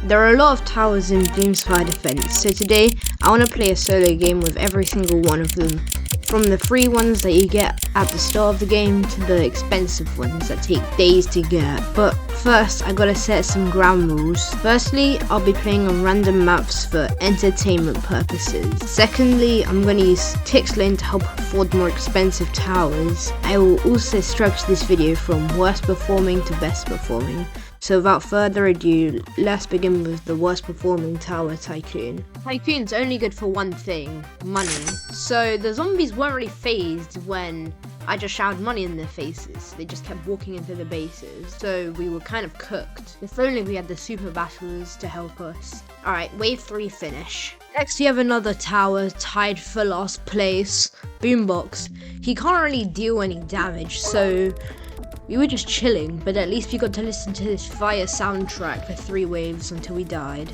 There are a lot of towers in doomspire defense, so today I want to play a solo game with every single one of them. From the free ones that you get at the start of the game to the expensive ones that take days to get. But first I gotta set some ground rules. Firstly, I'll be playing on random maps for entertainment purposes. Secondly, I'm gonna use tick lane to help afford more expensive towers. I will also structure this video from worst performing to best performing. So without further ado, let's begin with the worst performing tower, Tycoon. Tycoon's only good for one thing, money. So the zombies weren't really phased when I just showered money in their faces. They just kept walking into the bases, so we were kind of cooked. If only we had the super battlers to help us. Alright, wave 3 finish. Next we have another tower tied for last place, Boombox. He can't really deal any damage, so we were just chilling, but at least we got to listen to this fire soundtrack for 3 waves until we died.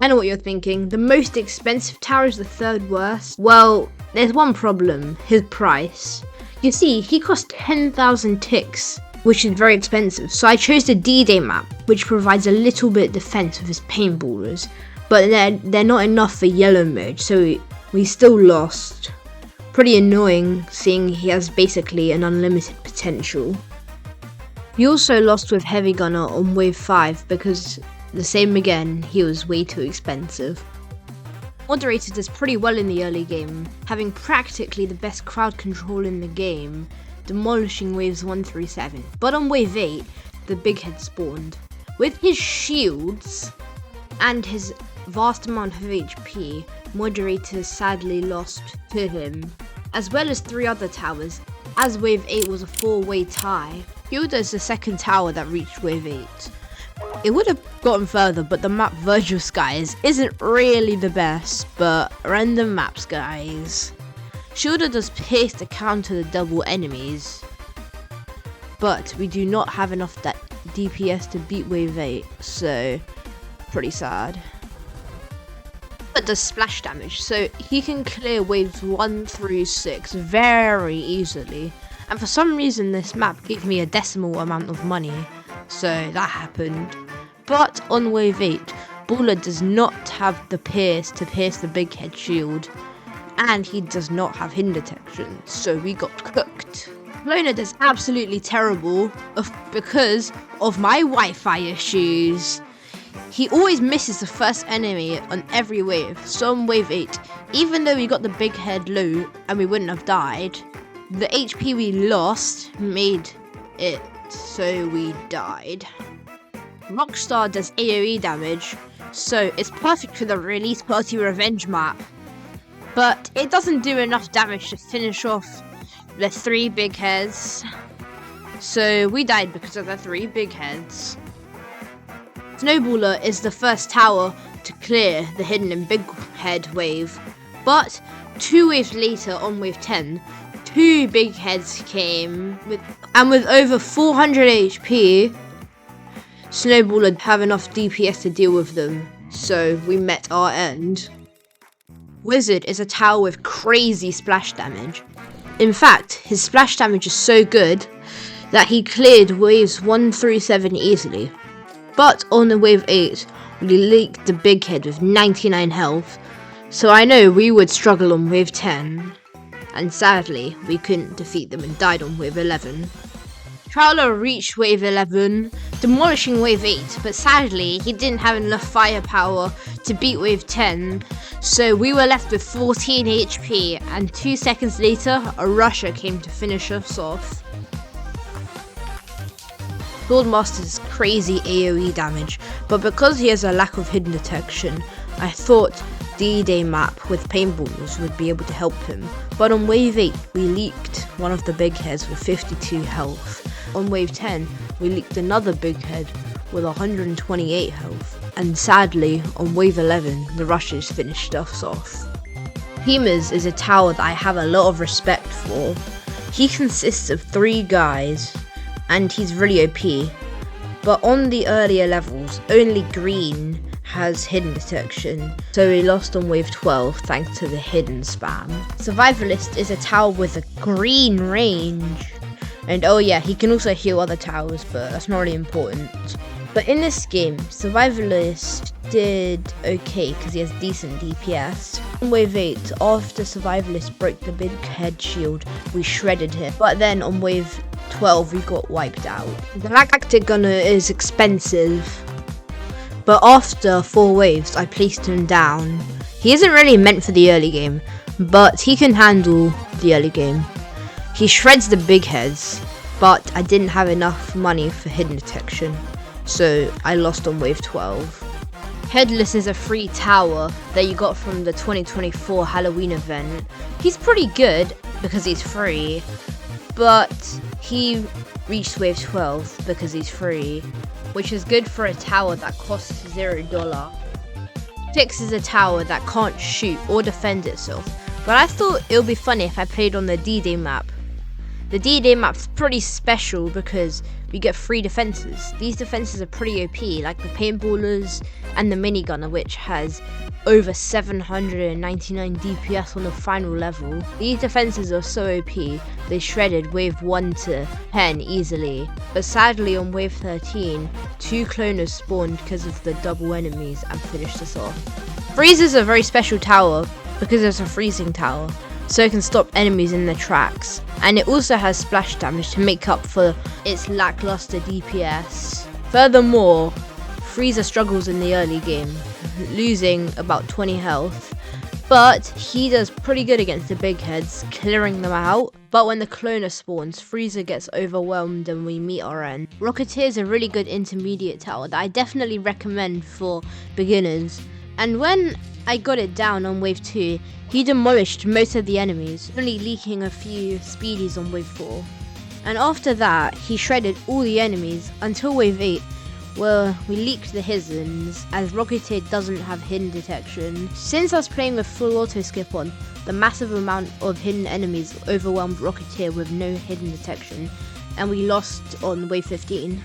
I know what you're thinking, the most expensive tower is the third worst. Well, there's one problem, his price. You see, he cost 10,000 ticks, which is very expensive, so I chose the D-Day map, which provides a little bit of defense with his paintballers, but they're not enough for yellow mode, so we still lost. Pretty annoying, seeing he has basically an unlimited potential. We also lost with Heavy Gunner on wave 5 because the same again, he was way too expensive. Moderator does pretty well in the early game, having practically the best crowd control in the game, demolishing waves 1 through 7. But on wave 8, the big head spawned. With his shields and his vast amount of HP, Moderator sadly lost to him, as well as 3 other towers, as wave 8 was a 4-way tie. Hilda is the second tower that reached wave 8. It would have gotten further, but the map Virtual Skies isn't really the best, but random maps, guys. Shielder does pierce to counter the double enemies, but we do not have enough that DPS to beat wave 8, so pretty sad. But does splash damage, so he can clear waves 1 through 6 very easily. And for some reason this map gave me a decimal amount of money, so that happened. But on wave 8, Baller does not have the pierce to pierce the big head shield, and he does not have hidden detection, so we got cooked. Loner does absolutely terrible because of my Wi-Fi issues. He always misses the first enemy on every wave, so on wave 8, even though we got the big head loot and we wouldn't have died, the HP we lost made it so we died. Rockstar does AoE damage, so it's perfect for the release party revenge map, but it doesn't do enough damage to finish off the 3 big heads, so we died because of the 3 big heads. Snowballer is the first tower to clear the hidden and big head wave, but 2 waves later on wave 10, 2 big heads came, with over 400 HP, Snowballer have enough DPS to deal with them, so we met our end. Wizard is a tower with crazy splash damage. In fact, his splash damage is so good that he cleared waves 1 through 7 easily. But on the wave 8, we leaked the big head with 99 health, so I know we would struggle on wave 10, and sadly, we couldn't defeat them and died on wave 11. Prowler reached wave 11, demolishing wave 8, but sadly, he didn't have enough firepower to beat wave 10, so we were left with 14 HP, and 2 seconds later, a rusher came to finish us off. Swordmaster's crazy AoE damage, but because he has a lack of hidden detection, I thought D-Day map with paintballers would be able to help him. But on wave 8, we leaked one of the big heads with 52 health. On wave 10, we leaked another big head with 128 health. And sadly, on wave 11, the rushers finished us off. Peemers is a tower that I have a lot of respect for. He consists of 3 guys, and he's really OP, but on the earlier levels, only green has hidden detection, so we lost on wave 12 thanks to the hidden spam. Survivalist is a tower with a green range, and oh yeah, he can also heal other towers, but that's not really important. But in this game, Survivalist did okay because he has decent DPS. On wave 8, after Survivalist broke the big head shield, we shredded him. But then on wave 12, we got wiped out. The Galactic Gunner is expensive, but after 4 waves, I placed him down. He isn't really meant for the early game, but he can handle the early game. He shreds the big heads, but I didn't have enough money for hidden detection, so I lost on wave 12. Headless is a free tower that you got from the 2024 Halloween event. He's pretty good because he's free, but he reached wave 12 because he's free, which is good for a tower that costs $0. 6 is a tower that can't shoot or defend itself, but I thought it would be funny if I played on the D-Day map. The D-Day map's pretty special because we get 3 defenses. These defenses are pretty OP, like the paintballers and the minigunner, which has over 799 DPS on the final level. These defenses are so OP, they shredded wave 1 to 10 easily. But sadly on wave 13, 2 cloners spawned because of the double enemies and finished us off. Freeze is a very special tower because it's a freezing tower, so it can stop enemies in their tracks. And it also has splash damage to make up for its lackluster DPS. Furthermore, Freezer struggles in the early game, losing about 20 health, but he does pretty good against the big heads, clearing them out. But when the cloner spawns, Freezer gets overwhelmed and we meet our end. Rocketeer is a really good intermediate tower that I definitely recommend for beginners, and when I got it down on wave 2, he demolished most of the enemies, only leaking a few speedies on wave 4. And after that, he shredded all the enemies until wave 8, where we leaked the hiddens, as Rocketeer doesn't have hidden detection. Since I was playing with full auto skip on, the massive amount of hidden enemies overwhelmed Rocketeer with no hidden detection, and we lost on wave 15.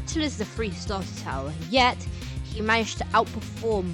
Battler is the free starter tower, yet he managed to outperform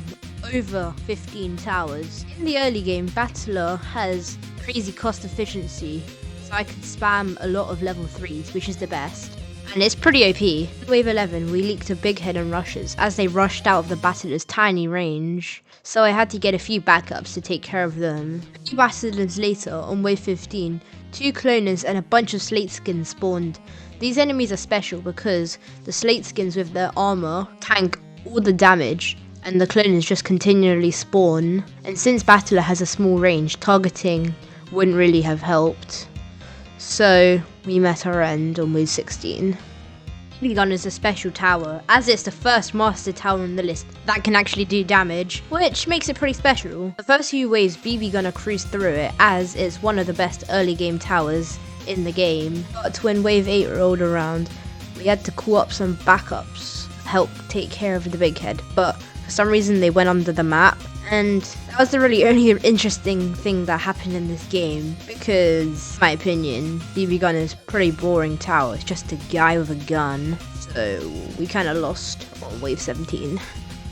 over 15 towers. In the early game, Battler has crazy cost efficiency, so I could spam a lot of level 3s, which is the best. And it's pretty OP. Wave 11, we leaked a big head and rushes, as they rushed out of the Battler's tiny range, so I had to get a few backups to take care of them. A few Battlers later, on wave 15, 2 cloners and a bunch of slate skins spawned. These enemies are special because the slate skins with their armor tank all the damage, and the cloners just continually spawn, and since Battler has a small range, targeting wouldn't really have helped. So we met our end on wave 16. BB Gun is a special tower, as it's the first master tower on the list that can actually do damage, which makes it pretty special. The first few waves BB Gunner cruised through it, as it's one of the best early game towers in the game. But when wave 8 rolled around, we had to call up some backups to help take care of the big head, but for some reason they went under the map, and that was the really only interesting thing that happened in this game, because in my opinion, BB Gun is a pretty boring tower. It's just a guy with a gun, so we kind of lost on wave 17.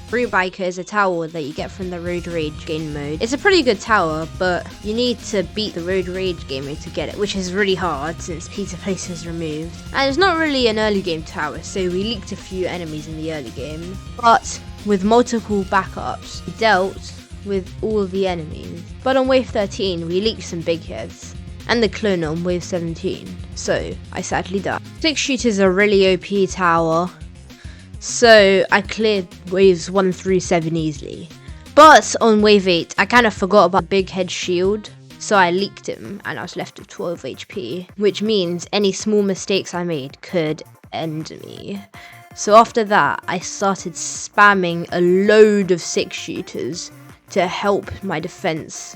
Free Biker is a tower that you get from the Road Rage game mode. It's a pretty good tower, but you need to beat the Road Rage game mode to get it, which is really hard since Peter Place is removed. And it's not really an early game tower, so we leaked a few enemies in the early game. But with multiple backups, we dealt with all of the enemies. But on wave 13, we leaked some big heads, and the clone on wave 17, so I sadly died. 6 Shooter is a really OP tower, so I cleared waves 1 through 7 easily. But on wave 8, I kind of forgot about big head shield, so I leaked him and I was left with 12 HP, which means any small mistakes I made could end me. So after that, I started spamming a load of 6 shooters to help my defense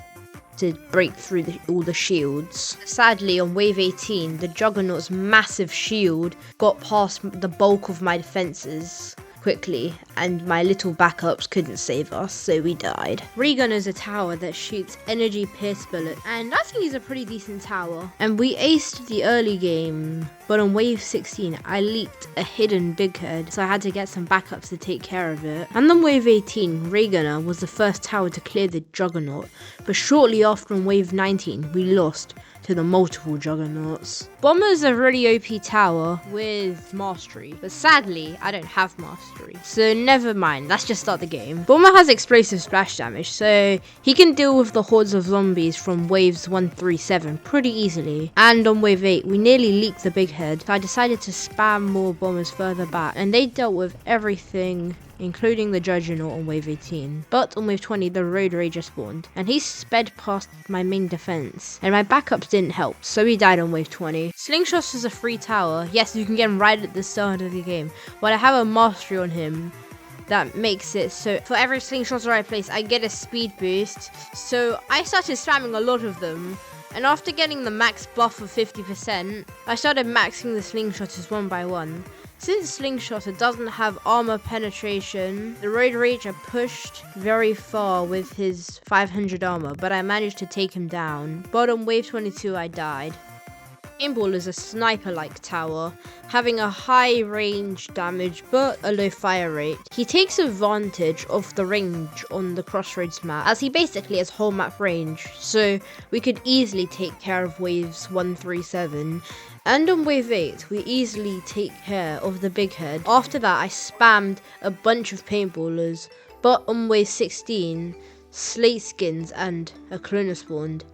to break through all the shields. Sadly, on wave 18, the Juggernaut's massive shield got past the bulk of my defenses quickly, and my little backups couldn't save us, so we died. Ray gun is a tower that shoots energy pierce bullets, and I think he's a pretty decent tower. And we aced the early game, but on wave 16 I leaked a hidden big head, so I had to get some backups to take care of it. And on wave 18, Ray gunner was the first tower to clear the juggernaut, but shortly after on wave 19 we lost to the multiple juggernauts. Bomber's a really OP tower with mastery, but sadly I don't have mastery, so never mind, let's just start the game. Bomber has explosive splash damage, so he can deal with the hordes of zombies from waves 1 through 7 pretty easily. And on wave 8 we nearly leaked the big head, so I decided to spam more bombers further back, and they dealt with everything including the Juggernaut on wave 18. But on wave 20 the Road Rager spawned, and he sped past my main defense, and my backups didn't help, so he died on wave 20. Slingshots is a free tower. Yes, you can get him right at the start of the game, but I have a mastery on him that makes it so for every slingshot I place I get a speed boost, so I started spamming a lot of them. And after getting the max buff of 50%, I started maxing the slingshotters one by one. Since Slingshotter doesn't have armor penetration, the Road Rager pushed very far with his 500 armor, but I managed to take him down. But on wave 22 I died. Paintball is a sniper-like tower, having a high range damage but a low fire rate. He takes advantage of the range on the Crossroads map, as he basically has whole map range, so we could easily take care of waves 1 through 7. And on wave 8, we easily take care of the big head. After that, I spammed a bunch of paintballers, but on wave 16, Slate Skins and a cloner spawned.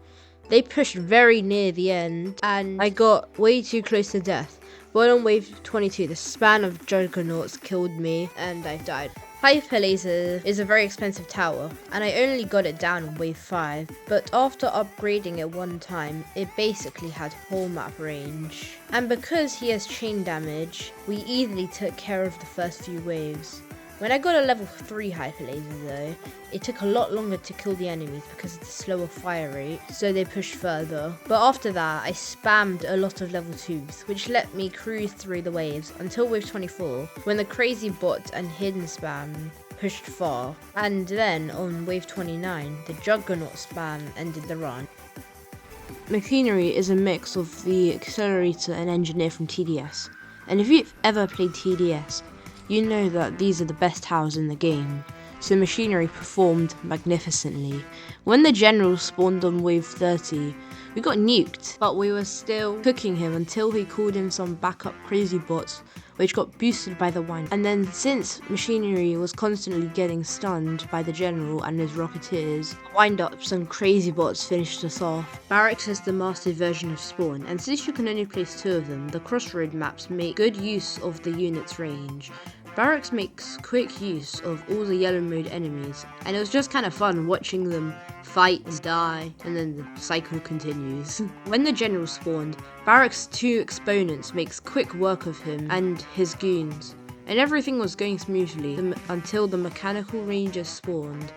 They pushed very near the end, and I got way too close to death. But on wave 22, the span of juggernauts killed me, and I died. Hyper Laser is a very expensive tower, and I only got it down on wave 5, but after upgrading it one time, it basically had whole map range. And because he has chain damage, we easily took care of the first few waves. When I got a level 3 Hyper Laser though, it took a lot longer to kill the enemies because of the slower fire rate, so they pushed further. But after that, I spammed a lot of level 2s, which let me cruise through the waves until wave 24, when the crazy bot and hidden spam pushed far. And then on wave 29, the Juggernaut spam ended the run. Machinery is a mix of the Accelerator and Engineer from TDS, and if you've ever played TDS, you know that these are the best towers in the game, so Machinery performed magnificently. When the General spawned on wave 30, we got nuked, but we were still cooking him until he called in some backup crazy bots, which got boosted by the wind. And then since Machinery was constantly getting stunned by the General and his Rocketeers, wind-ups and crazy bots finished us off. Barracks is the mastered version of Spawn, and since you can only place 2 of them, the Crossroad maps make good use of the unit's range. Barracks makes quick use of all the yellow mode enemies, and it was just kind of fun watching them fight and die, and then the cycle continues. When the General spawned, Barracks' 2 exponents makes quick work of him and his goons, and everything was going smoothly until the Mechanical Rangers spawned,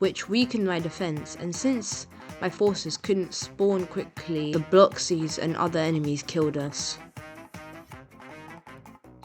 which weakened my defense, and since my forces couldn't spawn quickly, the Bloxies and other enemies killed us.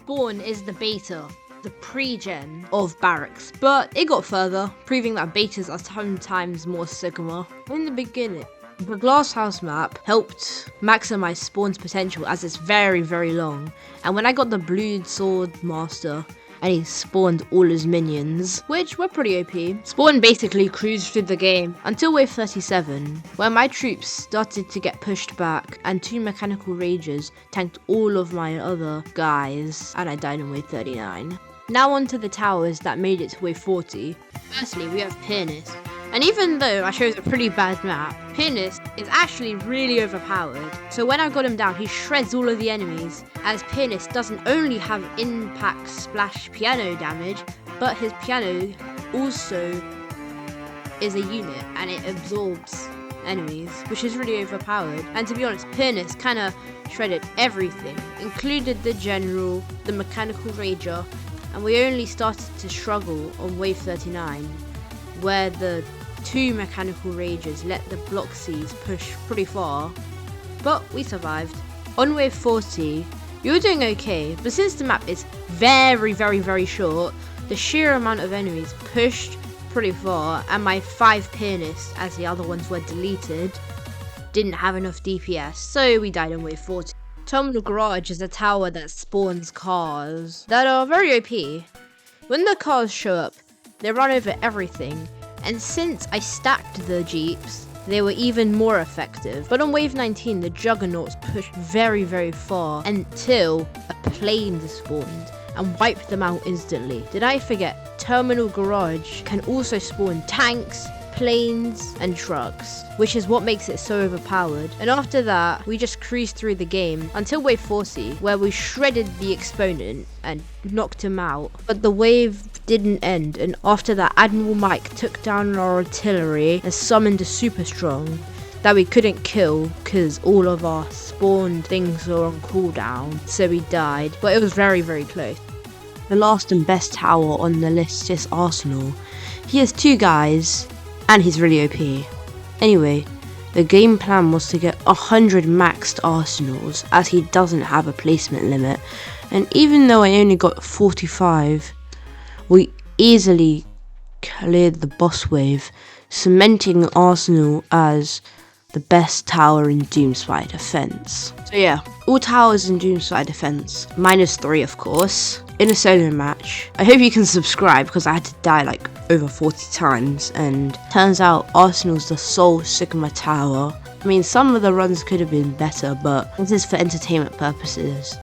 Spawn is the beta, the pre-gen of Barracks, but it got further, proving that betas are sometimes more Sigma. In the beginning, the Glasshouse map helped maximize Spawn's potential as it's very, very long, and when I got the Blue Sword Master, and he spawned all his minions, which were pretty OP. Spawn basically cruised through the game until wave 37, where my troops started to get pushed back and 2 Mechanical Ragers tanked all of my other guys, and I died in wave 39. Now onto the towers that made it to wave 40. Firstly, we have Pianist. And even though I chose a pretty bad map, Pianist is actually really overpowered. So when I got him down, he shreds all of the enemies, as Pianist doesn't only have impact splash piano damage, but his piano also is a unit and it absorbs enemies, which is really overpowered. And to be honest, Pianist kind of shredded everything, included the General, the Mechanical Rager, and we only started to struggle on wave 39, where the 2 Mechanical Ragers let the Bloxies push pretty far, but we survived. On wave 40, we were doing okay, but since the map is very, very, very short, The sheer amount of enemies pushed pretty far, and my 5 pianists, as the other ones were deleted, didn't have enough DPS, so we died in wave 40. Terminal Garage is a tower that spawns cars that are very OP. When the cars show up, they run over everything, and since I stacked the jeeps, they were even more effective. But on wave 19, the juggernauts pushed very, very far until a plane spawned and wiped them out instantly. Did I forget? Terminal Garage can also spawn tanks, planes, and trucks, which is what makes it so overpowered. And after that, we just cruised through the game until wave 40, where we shredded the exponent and knocked him out. But the wave didn't end, and after that, Admiral Mike took down our artillery and summoned a super strong that we couldn't kill because all of our spawned things were on cooldown, so we died. But it was very, very close. The last and best tower on the list is Arsenal. He has 2 guys, and he's really OP. Anyway, the game plan was to get 100 maxed arsenals, as he doesn't have a placement limit, and even though I only got 45, we easily cleared the boss wave, cementing Arsenal as the best tower in doomspire defense. So yeah, all towers in doomspire defense, -3 of course, in a solo match. I hope you can subscribe because I had to die like over 40 times, and turns out Arsenal's the sole Sigma tower. I mean, some of the runs could have been better, but this is for entertainment purposes.